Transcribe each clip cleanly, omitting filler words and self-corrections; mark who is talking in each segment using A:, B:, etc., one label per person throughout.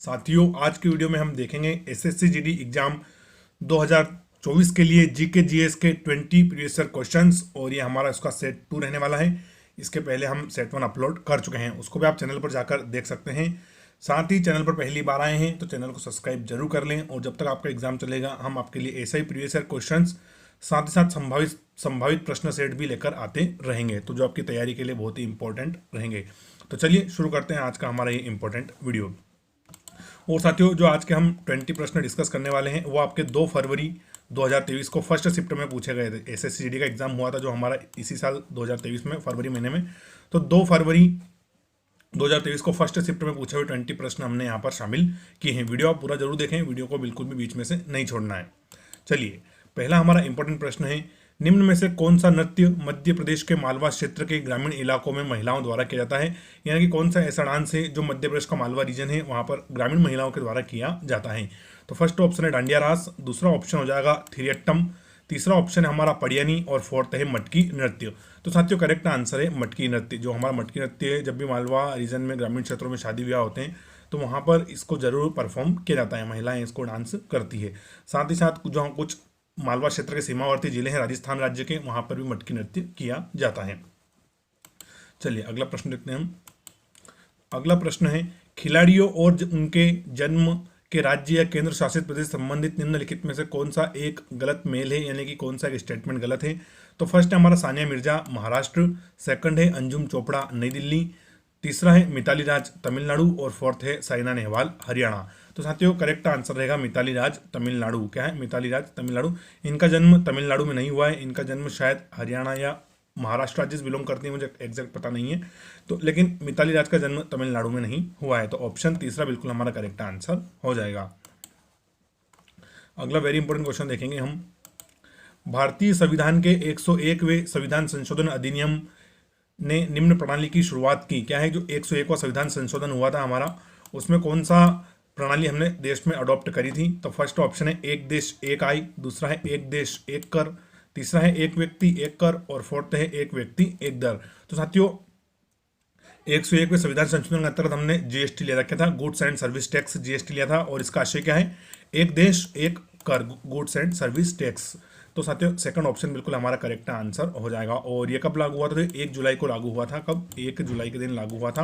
A: साथियों, आज की वीडियो में हम देखेंगे एसएससी जीडी एग्जाम 2024 के लिए जीके जीएस के 20 प्रीवियस ईयर क्वेश्चंस और ये हमारा इसका सेट 2 रहने वाला है। इसके पहले हम सेट 1 अपलोड कर चुके हैं, उसको भी आप चैनल पर जाकर देख सकते हैं। साथ ही चैनल पर पहली बार आए हैं तो चैनल को सब्सक्राइब जरूर कर लें और जब तक आपका एग्जाम चलेगा हम आपके लिए ऐसा ही प्रीवियस ईयर क्वेश्चन साथ ही साथ संभावित प्रश्न सेट भी लेकर आते रहेंगे, तो जो आपकी तैयारी के लिए बहुत ही इंपॉर्टेंट रहेंगे। तो चलिए शुरू करते हैं आज का हमारा ये इंपॉर्टेंट वीडियो। और साथियों, जो आज के हम 20 प्रश्न डिस्कस करने वाले हैं वो आपके 2 फरवरी 2023 को फर्स्ट शिफ्ट में पूछे गए थे। एसएससी जीडी का एग्जाम हुआ था जो हमारा इसी साल 2023 में फरवरी महीने में, तो 2 फरवरी 2023 को फर्स्ट शिफ्ट में पूछे हुए 20 प्रश्न हमने यहाँ पर शामिल किए हैं। वीडियो आप पूरा जरूर देखें, वीडियो को बिल्कुल भी बीच में से नहीं छोड़ना है। चलिए, पहला हमारा इंपॉर्टेंट प्रश्न है, निम्न में से कौन सा नृत्य मध्य प्रदेश के मालवा क्षेत्र के ग्रामीण इलाकों में महिलाओं द्वारा किया जाता है। यानी कि कौन सा ऐसा डांस है जो मध्य प्रदेश का मालवा रीजन है वहां पर ग्रामीण महिलाओं के द्वारा किया जाता है। तो फर्स्ट ऑप्शन है डांडिया रास, दूसरा ऑप्शन हो जाएगा थिरियट्टम, तीसरा ऑप्शन है हमारा पडियानी और फोर्थ है मटकी नृत्य। तो साथियों, करेक्ट आंसर है मटकी नृत्य। जो हमारा मटकी नृत्य है, जब भी मालवा रीजन में ग्रामीण क्षेत्रों में शादी ब्याह होते हैं तो वहां पर इसको जरूर परफॉर्म किया जाता है, महिलाएं इसको डांस करती है। साथ ही साथ जो कुछ मालवा क्षेत्र के सीमावर्ती जिले हैं राजस्थान राज्य के, वहां पर भी मटकी नृत्य किया जाता है। चलिए अगला प्रश्न देखते हैं हम। अगला प्रश्न है, खिलाड़ियों और उनके जन्म के राज्य या केंद्र शासित प्रदेश संबंधित निम्नलिखित में से कौन सा एक गलत मेल है, यानी कि कौन सा एक स्टेटमेंट गलत है। तो फर्स्ट है हमारा सानिया मिर्जा महाराष्ट्र, सेकंड है अंजुम चोपड़ा नई दिल्ली, तीसरा है मिताली राज तमिलनाडु और फोर्थ है साइना नेहवाल हरियाणा। तो साथियों, करेक्ट आंसर रहेगा मिताली राज तमिलनाडु। क्या है? मिताली राज तमिलनाडु। इनका जन्म तमिलनाडु में नहीं हुआ है, इनका जन्म शायद हरियाणा या महाराष्ट्र राज्य से बिलोंग करती है, मुझे एग्जैक्ट पता नहीं है। तो लेकिन मिताली राज का जन्म तमिलनाडु में नहीं हुआ है, तो ऑप्शन तीसरा बिल्कुल हमारा करेक्ट आंसर हो जाएगा। अगला वेरी इंपॉर्टेंट क्वेश्चन देखेंगे हम। भारतीय संविधान के 101वें संविधान संशोधन अधिनियम ने निम्न प्रणाली की शुरुआत की। क्या है? जो 101वां संविधान संशोधन हुआ था हमारा, उसमें कौन सा प्रणाली हमने देश में अडॉप्ट करी थी। तो फर्स्ट ऑप्शन है एक देश एक आय, दूसरा है एक देश एक कर, तीसरा है एक व्यक्ति एक कर और फोर्थ है एक व्यक्ति एक दर। तो साथियों, 101वें संविधान संशोधन के अंतर्गत हमने जीएसटी ले रखा था, goods and service tax GST लिया था, और इसका आशय क्या है? एक देश एक कर, गुड्स एंड सर्विस टैक्स। तो साथियों, सेकंड ऑप्शन बिल्कुल हमारा करेक्ट आंसर हो जाएगा। और ये कब लागू हुआ था? तो 1 जुलाई को लागू हुआ था। कब? 1 जुलाई के दिन लागू हुआ था।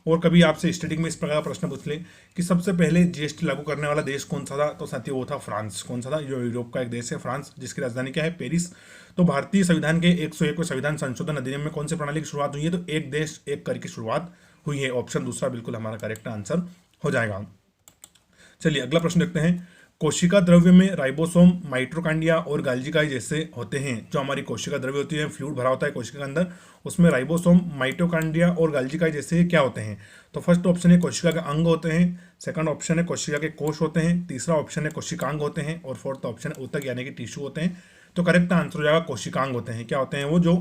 A: और कभी आपसे स्टैटिक में इस प्रकार का प्रश्न पूछ ले कि सबसे पहले जीएसटी लागू करने वाला देश कौन सा था, तो साथियों वो था फ्रांस। कौन सा था? जो यूरोप का एक देश है फ्रांस, जिसकी राजधानी क्या है? पेरिस। तो भारतीय संविधान के 101वें संविधान संशोधन अधिनियम में कौन सी प्रणाली की शुरुआत हुई है? तो एक देश एक कर की शुरुआत हुई है। ऑप्शन दूसरा बिल्कुल हमारा करेक्ट आंसर हो जाएगा। चलिए अगला प्रश्न देखते हैं। कोशिका द्रव्य में राइबोसोम, माइटोकांड्रिया और गाल्जिकाई जैसे होते हैं। जो हमारी कोशिका द्रव्य होती है, फ्लूइड भरा होता है कोशिका के अंदर, उसमें राइबोसोम, माइटोकांड्रिया और गाल्जिकाई जैसे क्या होते हैं। तो फर्स्ट ऑप्शन है कोशिका के अंग होते हैं, सेकंड ऑप्शन है कोशिका के कोश होते हैं, तीसरा ऑप्शन है कोशिकांग होते हैं और फोर्थ ऑप्शन है ऊतक यानी कि टिश्यू होते हैं। तो करेक्ट आंसर हो जाएगा कोशिकांग होते हैं। क्या होते हैं? वो जो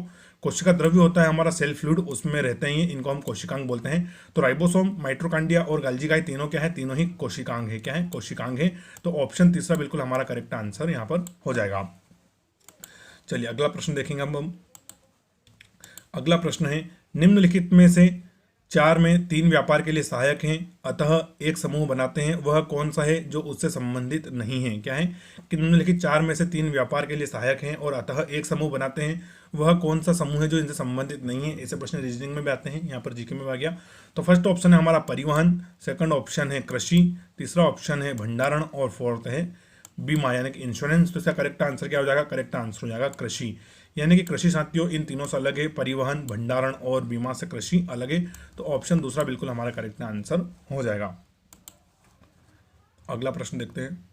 A: कोशिका द्रव्य होता है हमारा सेल फ्लूइड, उसमें रहते हैं, इनको हम कोशिकांग बोलते हैं। तो राइबोसोम, माइटोकांड्रिया और गाल्जिकाई तीनों क्या है? तीनों ही कोशिकांग है। क्या है? कोशिकांग है। तो ऑप्शन तीसरा बिल्कुल हमारा करेक्ट आंसर यहाँ पर हो जाएगा। चलिए अगला प्रश्न देखेंगे हम। अगला प्रश्न है, निम्नलिखित में से 4 में 3 व्यापार के लिए सहायक हैं अतः एक समूह बनाते हैं, वह कौन सा है जो उससे संबंधित नहीं है। क्या है? कि निम्नलिखित 4 में से 3 व्यापार के लिए सहायक हैं और अतः एक समूह बनाते हैं, वह कौन सा समूह है जो इनसे संबंधित नहीं है। ऐसे प्रश्न रीजनिंग में भी आते हैं, यहाँ पर जीके में भी आ गया। तो फर्स्ट ऑप्शन है हमारा परिवहन, सेकंड ऑप्शन है कृषि, तीसरा ऑप्शन है भंडारण और फोर्थ है बीमा यानी कि इंश्योरेंस। तो इसका करेक्ट आंसर क्या हो जाएगा? करेक्ट आंसर हो जाएगा कृषि। यानी कि कृषि साथियों इन तीनों से अलग है, परिवहन, भंडारण और बीमा से कृषि अलग है। तो ऑप्शन दूसरा बिल्कुल हमारा करेक्ट आंसर हो जाएगा। अगला प्रश्न देखते हैं।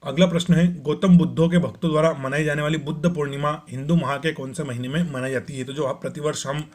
A: अगला प्रश्न है, गौतम बुद्धों के भक्तों द्वारा मनाई जाने वाली बुद्ध पूर्णिमा हिंदू माह के कौन से महीने में मनाई जाती है। तो जो प्रतिवर्ष हम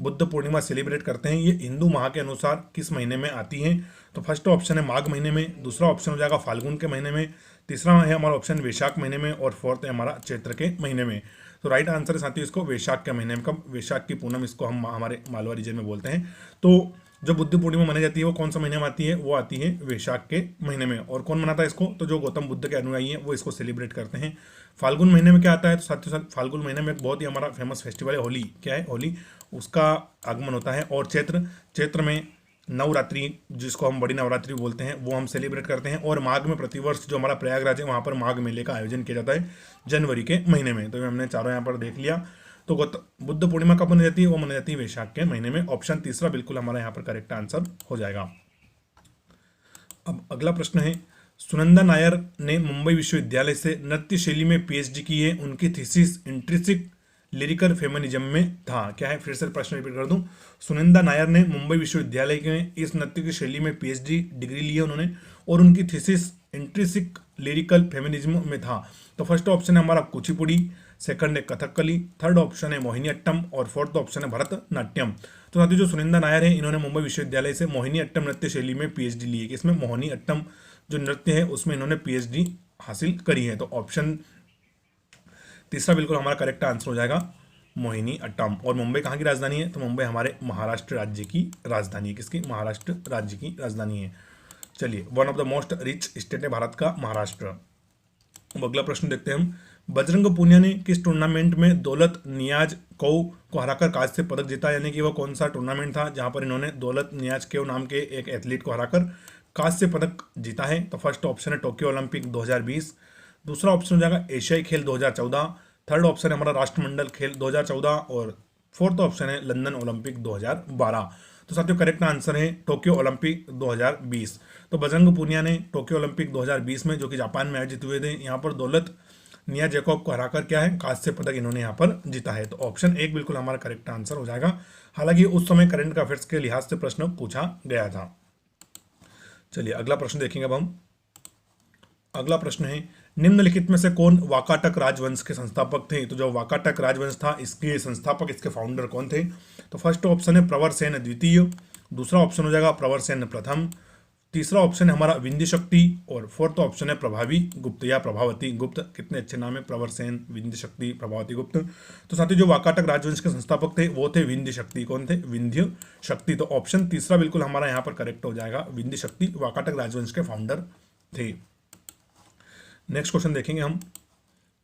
A: बुद्ध पूर्णिमा सेलिब्रेट करते हैं, ये हिंदू माह के अनुसार किस महीने में आती है। तो फर्स्ट ऑप्शन है माघ महीने में, दूसरा ऑप्शन हो जाएगा फाल्गुन के महीने में, तीसरा है हमारा ऑप्शन वैशाख महीने में और फोर्थ है हमारा चैत्र के महीने में। तो राइट आंसर है साथियों इसको वैशाख के महीने में। कब? वैशाख की पूनम इसको हम हमारे मालवा रीजन में बोलते हैं। तो जो बुद्ध पूर्णिमा मनाई जाती है वो कौन सा महीने में आती है? वो आती है वैशाख के महीने में। और कौन मनाता है इसको? तो जो गौतम बुद्ध के अनुयायी हैं वो इसको सेलिब्रेट करते हैं। फाल्गुन महीने में क्या आता है? तो साथियों साथ फाल्गुन महीने में एक बहुत ही हमारा फेमस फेस्टिवल है होली। क्या है? होली, उसका आगमन होता है। और चैत्र में नवरात्रि, जिसको हम बड़ी नवरात्रि बोलते हैं, वो हम सेलिब्रेट करते हैं। और माघ में प्रतिवर्ष जो हमारा प्रयागराज है वहाँ पर माघ मेले का आयोजन किया जाता है जनवरी के महीने में। तो ये हमने चारों यहाँ पर देख लिया। तो बुद्ध पूर्णिमा कब मनाई जाती है? वो मनाई जाती है वैशाख के महीने में। ऑप्शन तीसरा बिल्कुल हमारा यहाँ पर करेक्ट आंसर हो जाएगा। अब अगला प्रश्न है, सुनंदा नायर ने मुंबई विश्वविद्यालय से नृत्य शैली में पीएचडी की है। उनकी थीसिस इंट्रिंसिक लिरिकल फेमिनिज्म में था। क्या है? फिर से प्रश्न रिपीट कर दूं। सुनंदा नायर ने मुंबई विश्वविद्यालय में इस नृत्य की शैली में पीएचडी डिग्री ली है उन्होंने, और उनकी थीसिस इंट्रिंसिक लिरिकल फेमिनिज्म में था। तो फर्स्ट ऑप्शन है हमारा कुचिपुड़ी, सेकंड है कथकली, थर्ड ऑप्शन है मोहिनीअट्टम और फोर्थ ऑप्शन है भरतनाट्यम। तो साथियों जो सुनंदा नायर है इन्होंने मुंबई विश्वविद्यालय से मोहिनीअट्टम नृत्य शैली में पीएचडी ली है। इसमें मोहिनीअट्टम जो नृत्य है उसमें इन्होंने पीएचडी हासिल करी है। तो ऑप्शन तीसरा बिल्कुल हमारा करेक्ट आंसर हो जाएगा, मोहिनीअट्टम। और मुंबई कहाँ की राजधानी है? तो मुंबई हमारे महाराष्ट्र राज्य की राजधानी है। किसकी? महाराष्ट्र राज्य की राजधानी है। चलिए, one of the most rich state है भारत का महाराष्ट्र। अब अगला प्रश्न देखते हैं हम। बजरंग पूनिया ने किस टूर्नामेंट में दौलत नियाज कौ को हराकर कांस्य पदक जीता? यानी कि वह कौन सा टूर्नामेंट था जहां पर इन्होंने दौलत नियाज कौ नाम के एक एथलीट को हराकर कांस्य पदक जीता है? तो फर्स्ट ऑप्शन है टोक्यो ओलंपिक 2020, दूसरा ऑप्शन हो जाएगा एशियाई खेल 2014, थर्ड ऑप्शन है हमारा राष्ट्रमंडल खेल 2014 और फोर्थ ऑप्शन है लंदन ओलंपिक 2012। तो साथियों करेक्ट आंसर है टोक्यो ओलंपिक 2020। तो बजरंग पूनिया ने टोक्यो ओलंपिक 2020 में, जो कि जापान में आयोजित हुए थे, यहाँ पर दौलत निया जैकब को हराकर क्या है, कांस्य पदक इन्होंने यहाँ पर जीता है। तो ऑप्शन एक बिल्कुल हमारा करेक्ट आंसर हो जाएगा। हालांकि उस समय करंट अफेयर्स के लिहाज से प्रश्न पूछा गया था। चलिए अगला प्रश्न देखेंगे अब हम। अगला प्रश्न है, निम्नलिखित में से कौन वाकाटक राजवंश के संस्थापक थे? तो जो वाकाटक राजवंश था इसके संस्थापक, इसके फाउंडर कौन थे? तो फर्स्ट ऑप्शन है प्रवर सेन द्वितीय, दूसरा ऑप्शन हो जाएगा प्रवर सेन प्रथम, तीसरा ऑप्शन है हमारा विंध्य शक्ति और फोर्थ ऑप्शन है प्रभावी गुप्त या प्रभावती गुप्त। कितने अच्छे नाम है, प्रवर सेन, विंध्य शक्ति, प्रभावती गुप्त। तो साथियों जो वाकाटक राजवंश के संस्थापक थे वो थे विंध्य शक्ति। कौन थे? विंध्य शक्ति। तो ऑप्शन तीसरा बिल्कुल हमारा यहाँ पर करेक्ट हो जाएगा, विंध्य शक्ति वाकाटक राजवंश के फाउंडर थे। नेक्स्ट क्वेश्चन देखेंगे हम।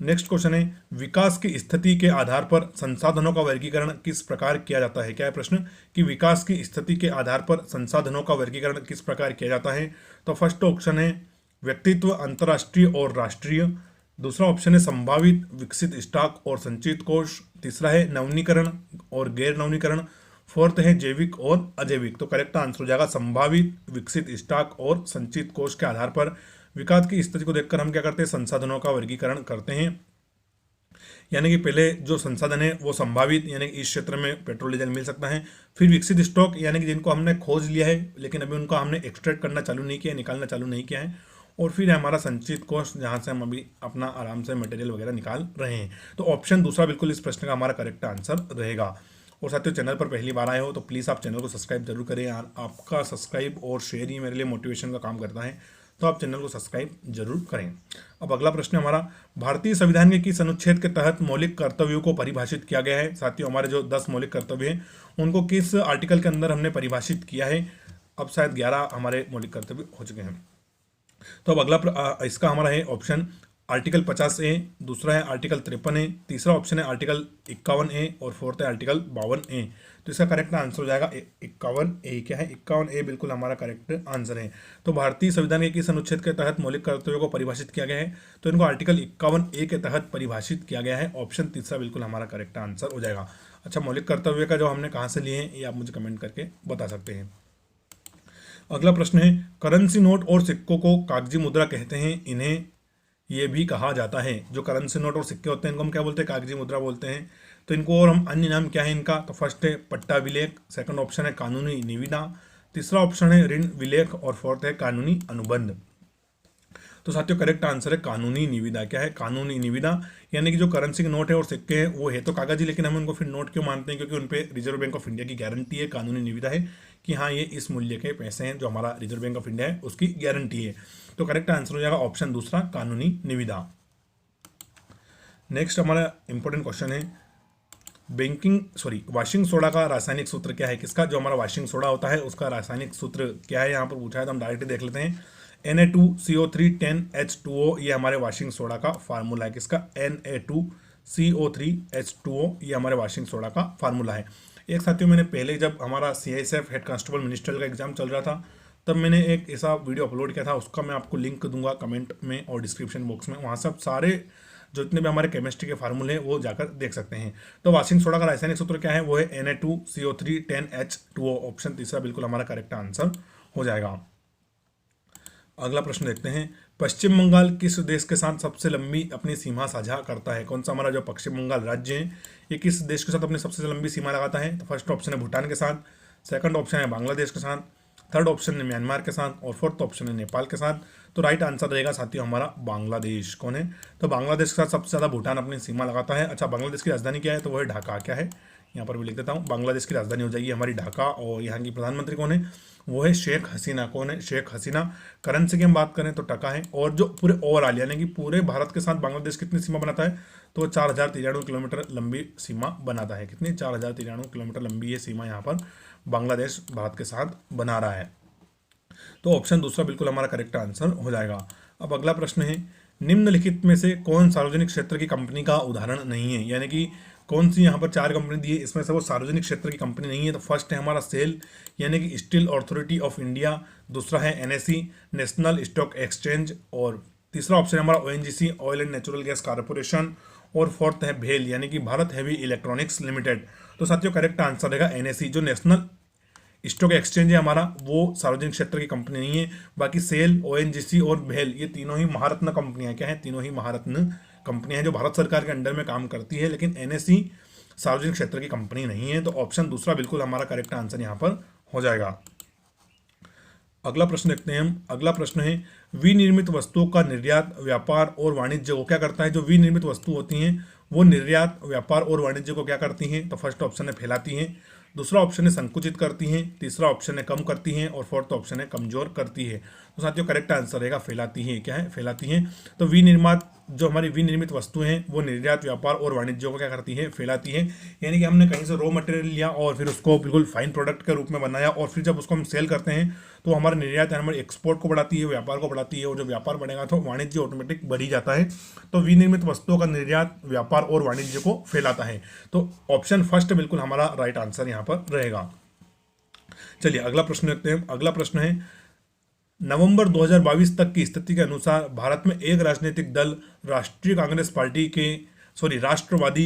A: नेक्स्ट क्वेश्चन है, विकास की स्थिति के आधार पर संसाधनों का वर्गीकरण किस प्रकार किया जाता है? क्या है प्रश्न कि विकास की स्थिति के आधार पर संसाधनों का वर्गीकरण किस प्रकार किया जाता है? तो फर्स्ट ऑप्शन है व्यक्तित्व, अंतर्राष्ट्रीय और राष्ट्रीय, दूसरा ऑप्शन है संभावित, विकसित स्टॉक और संचित कोष, तीसरा है नवीनीकरण और गैर नवीनीकरण, फोर्थ है जैविक और अजैविक। तो करेक्ट आंसर हो जाएगा संभावित, विकसित स्टॉक और संचित कोष के आधार पर विकास की स्थिति को देखकर हम क्या करते हैं, संसाधनों का वर्गीकरण करते हैं। यानी कि पहले जो संसाधन है वो संभावित, यानी कि इस क्षेत्र में पेट्रोल डीजल मिल सकता है, फिर विकसित स्टॉक यानी कि जिनको हमने खोज लिया है लेकिन अभी उनको हमने एक्सट्रैक्ट करना चालू नहीं किया है, निकालना चालू नहीं किया है, और फिर हमारा संचित कोष जहाँ से हम अभी अपना आराम से मटेरियल वगैरह निकाल रहे हैं। तो ऑप्शन दूसरा बिल्कुल इस प्रश्न का हमारा करेक्ट आंसर रहेगा। और साथियों चैनल पर पहली बार आए हो तो प्लीज़ आप चैनल को सब्सक्राइब जरूर करें यार, आपका सब्सक्राइब और शेयर ही मेरे लिए मोटिवेशन का काम करता है, तो आप चैनल को सब्सक्राइब जरूर करें। अब अगला प्रश्न हमारा, भारतीय संविधान के किस अनुच्छेद के तहत मौलिक कर्तव्यों को परिभाषित किया गया है? साथियों हमारे जो 10 मौलिक कर्तव्य हैं उनको किस आर्टिकल के अंदर हमने परिभाषित किया है? अब शायद 11 हमारे मौलिक कर्तव्य हो चुके हैं। तो अब अगला इसका हमारा है ऑप्शन आर्टिकल 50A, दूसरा है आर्टिकल 53A, तीसरा ऑप्शन है आर्टिकल 51A और फोर्थ है आर्टिकल 52A। तो इसका करेक्ट आंसर हो जाएगा 51A। क्या है? 51A बिल्कुल हमारा करेक्ट आंसर है। तो भारतीय संविधान के किस अनुच्छेद के तहत मौलिक कर्तव्यों को परिभाषित किया गया है? तो इनको आर्टिकल 51A के तहत परिभाषित किया गया है। ऑप्शन तीसरा बिल्कुल हमारा करेक्ट आंसर हो जाएगा। अच्छा, मौलिक कर्तव्य का जो हमने कहाँ से लिए हैं ये आप मुझे कमेंट करके बता सकते हैं। अगला प्रश्न है, करेंसी नोट और सिक्कों को कागजी मुद्रा कहते हैं, इन्हें ये भी कहा जाता है। जो करेंसी नोट और सिक्के होते हैं इनको हम क्या बोलते हैं? कागजी मुद्रा बोलते हैं। तो इनको और हम अन्य नाम क्या है इनका? तो फर्स्ट है पट्टा विलेख, सेकंड ऑप्शन है कानूनी निविदा, तीसरा ऑप्शन है ऋण विलेख और फोर्थ है कानूनी अनुबंध। तो साथियों करेक्ट आंसर है कानूनी निविदा। क्या है? कानूनी निविदा। यानी कि जो करेंसी के नोट है और सिक्के हैं वो है तो कागजी, लेकिन हम उनको फिर नोट क्यों मानते हैं? क्योंकि उन पे रिजर्व बैंक ऑफ इंडिया की गारंटी है। कानूनी निविदा है कि हाँ ये इस मूल्य के पैसे हैं, जो हमारा रिजर्व बैंक ऑफ इंडिया है उसकी गारंटी है। तो करेक्ट आंसर हो जाएगा ऑप्शन दूसरा, कानूनी निविदा। नेक्स्ट हमारा इंपॉर्टेंट क्वेश्चन है, वाशिंग सोडा का रासायनिक सूत्र क्या है? किसका? जो हमारा वाशिंग सोडा होता है उसका रासायनिक सूत्र क्या है? यहाँ पर पूछा है तो हम डायरेक्ट देख लेते हैं। Na2CO310H2O ये हमारे वाशिंग सोडा का फार्मूला है। किसका? Na2CO3H2O ये हमारे वाशिंग सोडा का फार्मूला है। एक साथियों मैंने पहले जब हमारा CISF हेड कांस्टेबल मिनिस्ट्रियल का एग्जाम चल रहा था तब मैंने एक ऐसा वीडियो अपलोड किया था, उसका मैं आपको लिंक दूंगा कमेंट में और डिस्क्रिप्शन बॉक्स में, वहाँ से आप सारे जो जितने भी हमारे केमिस्ट्री के फार्मूले हैं वो जाकर देख सकते हैं। तो वाशिंग सोडा का रासायनिक सूत्र क्या है, वो है Na2CO3 10H2O। ऑप्शन तीसरा बिल्कुल हमारा करेक्ट आंसर हो जाएगा। अगला प्रश्न देखते हैं, पश्चिम बंगाल किस देश के साथ सबसे लंबी अपनी सीमा साझा करता है? कौन सा हमारा जो पश्चिम बंगाल राज्य है ये किस देश के साथ अपनी सबसे लंबी सीमा लगाता है? तो फर्स्ट ऑप्शन है भूटान के साथ, सेकंड ऑप्शन है बांग्लादेश के साथ, थर्ड ऑप्शन है म्यांमार के साथ और फोर्थ ऑप्शन है नेपाल के साथ। तो राइट आंसर रहेगा साथियों हमारा बांग्लादेश। कौन है? तो बांग्लादेश के साथ सबसे ज़्यादा भूटान अपनी सीमा लगाता है। अच्छा, बांग्लादेश की राजधानी क्या है? तो वो है ढाका। क्या है? यहाँ पर भी लिख देता हूँ, बांग्लादेश की राजधानी हो जाएगी हमारी ढाका। और यहाँ की प्रधानमंत्री कौन है? वो है शेख हसीना। कौन है? शेख हसीना। करेंसी की हम बात करें तो टका है। और जो पूरे ओवरऑल यानी कि पूरे भारत के साथ बांग्लादेश कितनी सीमा बनाता है? तो 4093 किलोमीटर लंबी सीमा बनाता है। कितनी? 4093 किलोमीटर लंबी ये सीमा यहाँ पर बांग्लादेश भारत के साथ बना रहा है। तो ऑप्शन दूसरा बिल्कुल हमारा करेक्ट आंसर हो जाएगा। अब अगला प्रश्न है, निम्नलिखित में से कौन सार्वजनिक क्षेत्र की कंपनी का उदाहरण नहीं है? यानी कि कौन सी यहाँ पर चार कंपनी दी है, इसमें से वो सार्वजनिक क्षेत्र की कंपनी नहीं है। तो फर्स्ट है हमारा सेल यानी कि स्टील अथॉरिटी ऑफ इंडिया, दूसरा है NSE नेशनल स्टॉक एक्सचेंज, और तीसरा ऑप्शन है हमारा ONGC oil and natural gas corporation, और फोर्थ है भेल यानी कि भारत हैवी इलेक्ट्रॉनिक्स लिमिटेड। तो साथियों करेक्ट आंसर रहेगा NSE। जो नेशनल स्टॉक एक्सचेंज है हमारा वो सार्वजनिक क्षेत्र की कंपनी नहीं है। बाकी सेल, ONGC और भेल ये तीनों ही महारत्न कंपनियां क्या हैं? तीनों ही महारत्न कंपनियां हैं जो भारत सरकार के अंडर में काम करती है, लेकिन NSE सार्वजनिक क्षेत्र की कंपनी नहीं है। तो ऑप्शन दूसरा बिल्कुल हमारा करेक्ट आंसर यहाँ पर हो जाएगा। अगला प्रश्न देखते हैं हम। अगला प्रश्न है, विनिर्मित वस्तुओं का निर्यात, व्यापार और वाणिज्य को क्या करता है? जो विनिर्मित वस्तु होती हैं वो निर्यात, व्यापार और वाणिज्य को क्या करती हैं? तो फर्स्ट ऑप्शन है फैलाती हैं, दूसरा ऑप्शन है संकुचित करती हैं, तीसरा ऑप्शन है कम करती हैं और फोर्थ ऑप्शन है कमजोर करती है। तो साथियों करेक्ट आंसर रहेगा फैलाती हैं। क्या है? फैलाती हैं। तो विनिर्मात जो हमारी विनिर्मित वस्तुएं हैं वो निर्यात, व्यापार और वाणिज्य को क्या करती है? फैलाती है। यानी कि हमने कहीं से रॉ मटेरियल लिया और फिर उसको बिल्कुल फाइन प्रोडक्ट के रूप में बनाया और फिर जब उसको हम सेल करते हैं तो हमारा निर्यात हमारे एक्सपोर्ट को बढ़ाती है, व्यापार को बढ़ाती है, और जो व्यापार बढ़ेगा तो वाणिज्य ऑटोमेटिक बढ़ ही जाता है। तो विनिर्मित वस्तुओं का निर्यात, व्यापार और वाणिज्य को फैलाता है। तो ऑप्शन फर्स्ट बिल्कुल हमारा राइट आंसर यहाँ पर रहेगा। चलिए अगला प्रश्न देखते हैं। अगला प्रश्न है, नवंबर 2022 तक की स्थिति के अनुसार भारत में एक राजनीतिक दल राष्ट्रवादी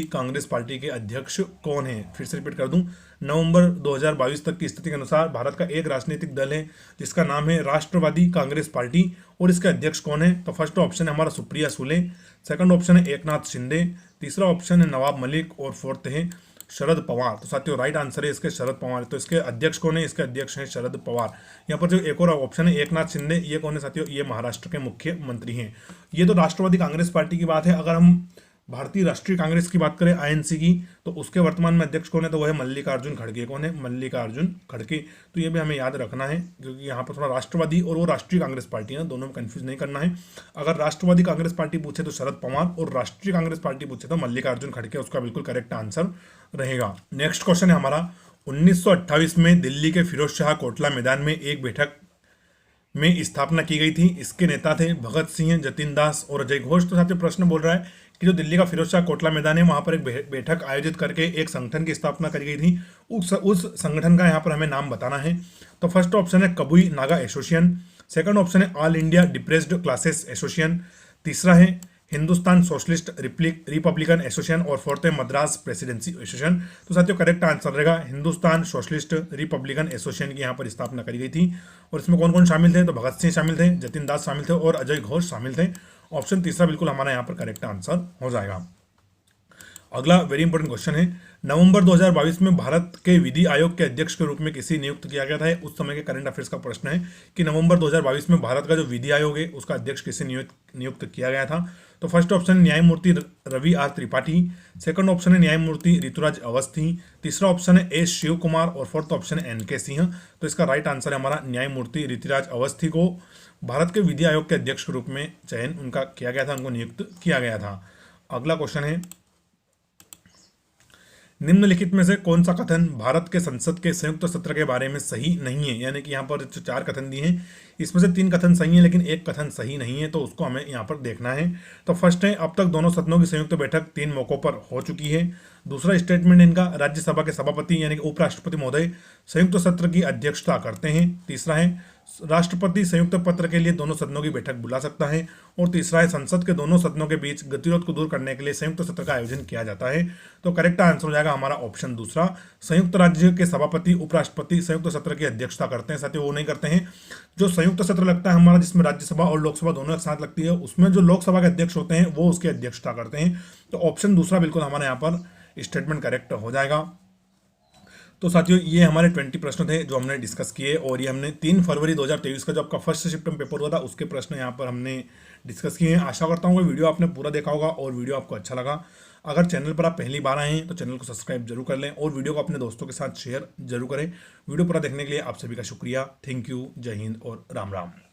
A: कांग्रेस पार्टी के अध्यक्ष कौन है? फिर से रिपीट कर दूं, नवंबर 2022 तक की स्थिति के अनुसार भारत का एक राजनीतिक दल है जिसका नाम है राष्ट्रवादी कांग्रेस पार्टी, और इसके अध्यक्ष कौन है? तो फर्स्ट ऑप्शन है हमारा सुप्रिया सुले, सेकंड ऑप्शन है एकनाथ शिंदे, तीसरा ऑप्शन है नवाब मलिक और फोर्थ है शरद पवार। तो साथियों राइट आंसर है इसके शरद पवार। तो इसके अध्यक्ष कौन है? इसके अध्यक्ष हैं शरद पवार। यहाँ पर जो एक और ऑप्शन है एकनाथ शिंदे, ये कौन है साथियों? ये महाराष्ट्र के मुख्यमंत्री हैं। ये तो राष्ट्रवादी कांग्रेस पार्टी की बात है। अगर हम भारतीय राष्ट्रीय कांग्रेस की बात करें INC की, तो उसके वर्तमान में अध्यक्ष कौन है? तो वो है मल्लिकार्जुन खड़गे। कौन है? मल्लिकार्जुन खड़गे। तो ये भी हमें याद रखना है क्योंकि यहाँ पर थोड़ा राष्ट्रवादी और वो राष्ट्रीय कांग्रेस पार्टी है, दोनों में कंफ्यूज नहीं करना है। अगर राष्ट्रवादी कांग्रेस पार्टी पूछे तो शरद पवार, और राष्ट्रीय कांग्रेस पार्टी पूछे तो मल्लिकार्जुन खड़गे, उसका बिल्कुल करेक्ट आंसर रहेगा। नेक्स्ट क्वेश्चन है हमारा, 1928 में दिल्ली के फिरोज शाह कोटला मैदान में एक बैठक में स्थापना की गई थी। इसके नेता थे भगत सिंह, जतिन दास और अजय घोष। तो साथियों प्रश्न बोल रहा है कि जो दिल्ली का फिरोज शाह कोटला मैदान है वहां पर एक बैठक आयोजित करके एक संगठन की स्थापना करी गई थी। उस संगठन का यहाँ पर हमें नाम बताना है। तो फर्स्ट ऑप्शन है कबुई नागा एसोसिएशन, सेकंड ऑप्शन है all India depressed classes association, तीसरा है हिंदुस्तान सोशलिस्ट रिपब्लिकन एसोसिएशन और फोर्थ है मद्रास प्रेसिडेंसी एसोसिएशन। तो साथियों करेक्ट आंसर रहेगा हिंदुस्तान सोशलिस्ट रिपब्लिकन एसोसिएशन की यहाँ पर स्थापना करी गई थी। और इसमें कौन कौन शामिल थे? तो भगत सिंह शामिल थे, जतिन दास शामिल थे और अजय घोष शामिल थे। ऑप्शन तीसरा बिल्कुल हमारा यहाँ पर करेक्ट आंसर हो जाएगा। अगला वेरी इंपॉर्टेंट क्वेश्चन है, नवंबर 2022 में भारत के विधि आयोग के अध्यक्ष के रूप में किसे नियुक्त किया गया था? उस समय के करंट अफेयर्स का प्रश्न है कि नवंबर 2022 में भारत का जो विधि आयोग है उसका अध्यक्ष किसे नियुक्त किया गया था? तो फर्स्ट ऑप्शन है न्यायमूर्ति रवि आर त्रिपाठी, सेकंड ऑप्शन है न्यायमूर्ति ऋतुराज अवस्थी, तीसरा ऑप्शन है एस शिव कुमार और फोर्थ ऑप्शन है NK सिंह। तो इसका राइट आंसर है हमारा न्यायमूर्ति ऋतुराज अवस्थी को भारत के विधि आयोग के अध्यक्ष के रूप में चयन उनका किया गया था, उनको नियुक्त किया गया था। अगला क्वेश्चन है, निम्नलिखित में से कौन सा कथन भारत के संसद के संयुक्त सत्र के बारे में सही नहीं है? यानी कि यहाँ पर जो 4 कथन दिए हैं इसमें से 3 कथन सही है लेकिन एक कथन सही नहीं है, तो उसको हमें यहाँ पर देखना है। तो फर्स्ट है, अब तक दोनों सदनों की संयुक्त बैठक 3 मौकों पर हो चुकी है। दूसरा स्टेटमेंट इनका, राज्यसभा के सभापति यानी कि उपराष्ट्रपति महोदय संयुक्त सत्र की अध्यक्षता करते हैं। तीसरा है, राष्ट्रपति संयुक्त पत्र के लिए दोनों सदनों की बैठक बुला सकता है। और तीसरा है, संसद के दोनों सदनों के बीच गतिरोध को दूर करने के लिए संयुक्त सत्र का आयोजन किया जाता है। तो करेक्ट आंसर हो जाएगा हमारा ऑप्शन दूसरा, संयुक्त राज्य के सभापति उपराष्ट्रपति संयुक्त सत्र की अध्यक्षता करते हैं। साथ ही वो नहीं करते हैं, जो संयुक्त सत्र लगता है हमारा जिसमें राज्यसभा और लोकसभा दोनों एक साथ लगती है, उसमें जो लोकसभा के अध्यक्ष होते हैं वो उसकी अध्यक्षता करते हैं। तो ऑप्शन दूसरा बिल्कुल हमारे यहाँ पर स्टेटमेंट करेक्ट हो जाएगा। तो साथियों ये हमारे 20 प्रश्न थे जो हमने डिस्कस किए, और ये हमने 3 फरवरी 2023 का जो आपका फर्स्ट शिफ्ट में पेपर हुआ था उसके प्रश्न यहाँ पर हमने डिस्कस किए हैं। आशा करता हूँ कि वीडियो आपने पूरा देखा होगा और वीडियो आपको अच्छा लगा। अगर चैनल पर आप पहली बार आए हैं तो चैनल को सब्सक्राइब जरूर कर लें और वीडियो को अपने दोस्तों के साथ शेयर जरूर करें। वीडियो पूरा देखने के लिए आप सभी का शुक्रिया। थैंक यू, जय हिंद और राम राम।